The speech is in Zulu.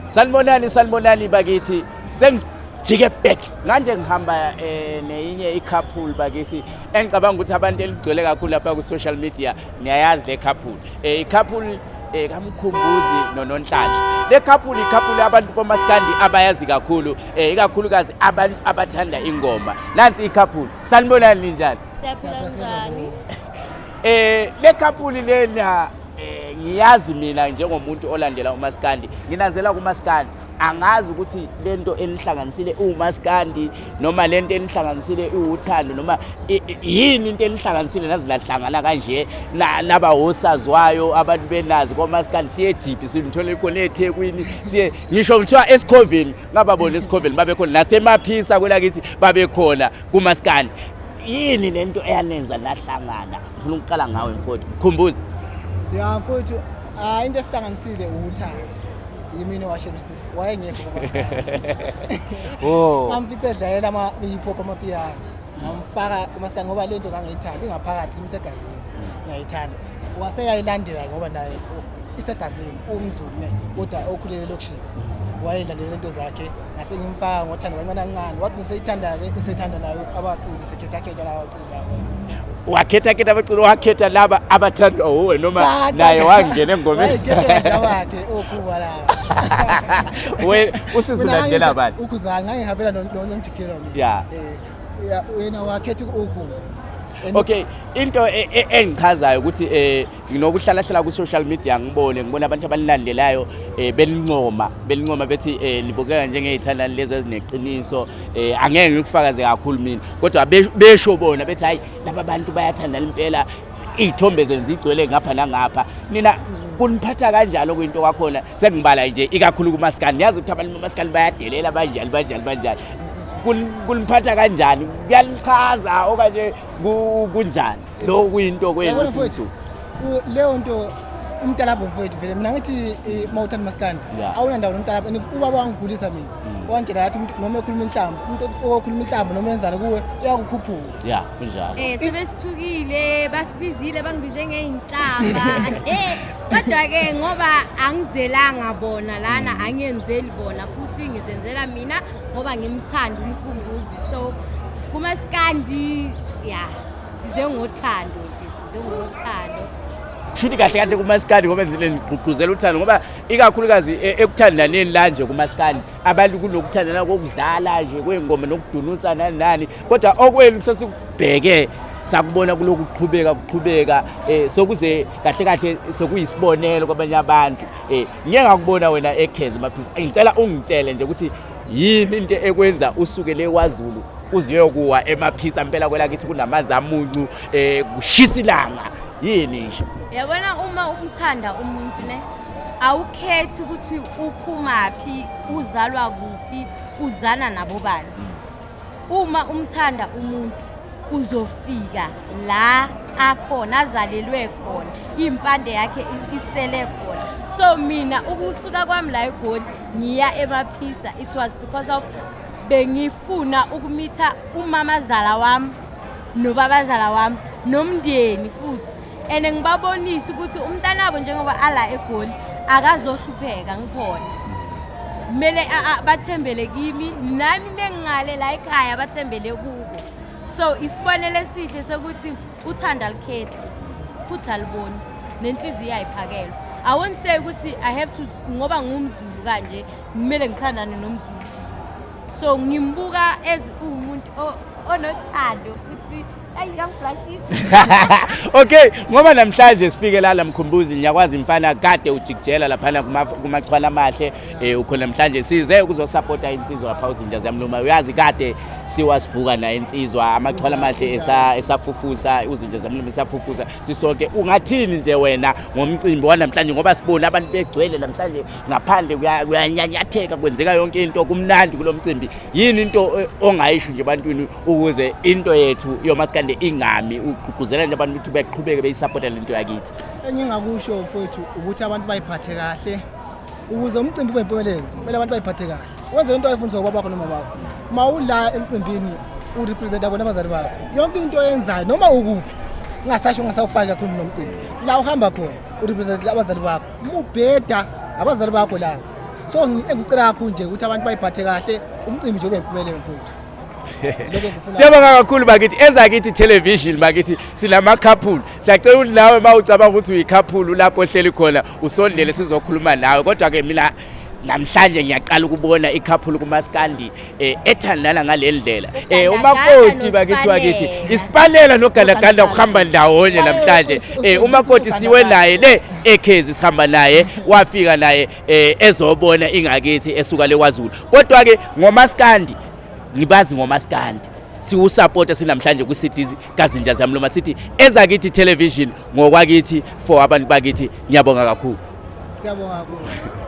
Salmonani bakithi sengijike back manje ngihamba neyinye i-couple bakithi engicabanga ukuthi abantu eligcwele kakhulu lapha ku social media niyayazi le couple i-couple kaMkhumbuzi noNonhlanhla le couple abantu bomaskandi abayazi kakhulu ikakhulukazi abantu abathanda ingoma nansi i-couple sanibonani njani siyaphila njani le couple lena ngiyazi mina njengomuntu olandela umaskandi nginazela kumaskandi angazi ukuthi lento enihlanganisile umaskandi noma lento enihlanganisile uthando noma yini into enihlanganisile nazilahlangana kanje naba hosazwayo abantu benazi komaskandi siye jipi sinithole khona eThekwini siye ngisho ngithiwa eScoville ngababona eScoville babe khona nasemaphisa kwelakithi babe khona kumaskandi yini lento eyanenza lahlangana ufuna ukuqala ngawe mfowethu Mkhumbuzi ya mfowethu into esihlanganisile uthando yimina washelusisi wayengekho oh ngamfice edlalela ama hip hop amapiano ngamfaka umaskandi ngoba lento ngangiyithanda ingaphakathi kumsegazini ngiyayithanda waseyayilandela ngoba naye isegazini umZulu ne kodwa okhulele lokushini wayelandela lento zakhe ngase ngimfaka ngothando kancane wathi ngiseyithanda nayo abaculi sekhetha lawo abaculi wakhetha abaculi wakhetha laba abathandwa uwe noma naye wangena engomeni wakhetha nje wakhe okhuba la usizulandela bani ukuzanga ngihambela nomthikithelo yeah wena wakhetha ukhuba okay into engichazayo ukuthi nginokuhlala ku social media ngibona abantu abalilandelayo belincoma bethi nibukeka njengezithandani lezi ezineqiniso angeke ngikufakaze kakhulu mina kodwa besho bona bethi hayi laba bantu bayathanda impela izithombe zenza igcwele ngapha nangapha nina kuniphatha kanjalo kwinto kwakhona sengibala nje ikakhulu kumaskandi yazi ukuthi abantu bamaskandi bayadelela banjani kuniphatha kanjani kuyanichaza okanye kunjani lo kuyinto kwenu mfowethu leyo nto umntalabo mfowethu vele mina ngithi mawuthanda maskandi awuna ndawo nomntalabo ubaba wangikhulisa mina wantshela yathi noma ekhuluma inhlamba umuntu okhuluma inhlamba noma enzana kuwe uyakukhuphula kunjalo sebesithukile basibizile bangibize ngeinhlamba kodwa ke ngoba angizelanga bona lana angiyenzeli bona futhi ngizenzela mina ngoba ngimthanda uMkhumbuzi so kumaskandi size ngothando shuthi kahle kumaskandi ngoba enzile ngigqugquzela uthando ngoba ikakhulukazi ekuthandaneni la nje kumaskandi abantu kunokuthandana kokudlala nje kwengoma nokudunutsa nani kodwa okwenu sesikubheke sakubona kuloku kuqhubeka sokuze kahle sokuyisibonelo kwabanye abantu ngeke ngakubona wena ekhezi maphisa ngicela ungitshele nje ukuthi yini into ekwenza usukele kwaZulu uziyokuwa emaphisa impela kwelakithi kunamazamuncu kushisa ilanga yini nje yabona uma umthanda umuntu ne awukhethi ukuthi uphumaphi uzalwa kuphi uzana nabo bani uma umthanda umuntu uzofika la akhona azalelwe khona impande yakhe isele khona so mina ukusuka kwami la eGoli ngiya emaphisa it was because of bengifuna ukumitha umamazala wami nobabazala wami nomndeni futhi ene ngibabonisa ukuthi umntanabo njengoba ala eGoli akazohlupheka ngikhona kumele bathembele kimi nami mengingale la ekhaya bathembele kubo so isibonele sihle sokuthi uthanda likhethi futhi aliboni nenhliziyo ayiphakelwa I won't say ukuthi I have to ngoba ngumZulu kanje kumele ngithandane nomZulu so ngimbuka umuntu onothando futhi okay ngoba namhlanje sifike la Mkhumbuzi ngiyakwazi mfana kade ujikjela lapha kumachwala amahle ukhona namhlanje size ukuzosupporta insizwa lapha uzinja zamluma uyazi kade siwasivuka na insizwa amachwala amahle esafufusa uzinja zamluma esafufusa sisonke ungathini nje wena ngomcimbi wanamhlanje ngoba sibona abantu begcwele namhlanje ngaphandle kuyanyanyatheka kwenzeka yonke into kumnandi kulomcimbi yini into ongayisho nje ebantwini ukuze into yethu yomaskandi ingami ugqugquzela nje abantu ukuthi beqhubeke beyisupporta lento yakithi engingakusho mfowethu ukuthi abantu bayiphathe kahle ukuze umcimbi ube impumelelo kumele abantu bayiphathe kahle wenze into ayifundiswa ubaba bakho noma bakho mawula emcimbini urepresent abona abazali bakho yonke into oyenzayo noma ukuphi ungasasho ngasawufaka kakhulu nomcimbi la uhamba khona urepresent abazali bakho mubheda abazali bakho la so engicela kakhulu nje ukuthi abantu bayiphathe kahle umcimbi nje ube impumelelo mfowethu. Siyabonga kakhulu bakithi ezakithi television bakithi silama couple siyacela ukuthi nawe mawucabanga ukuthi uyikhapulu lapho ohleli khona usondele sizokhuluma nawe kodwa ke mina namhlanje ngiyaqala ukubona ikhapulu kumaskandi ethandana ngalendlela umakoti bakithi wakithi isipalela noGandaganda ukuhamba ndawonye namhlanje umakoti siwe naye le ekhezi sihamba naye wafika naye ezobona ingakithi esuka leKwaZulu kodwa ke ngomaskandi ngibazi ngomaskandi siwusupport sinamhlanje kwiCities kazinja zamloma sithi ezakithi television ngokwakithi for abantu bakithi ngiyabonga kakhulu siyabonga kakhulu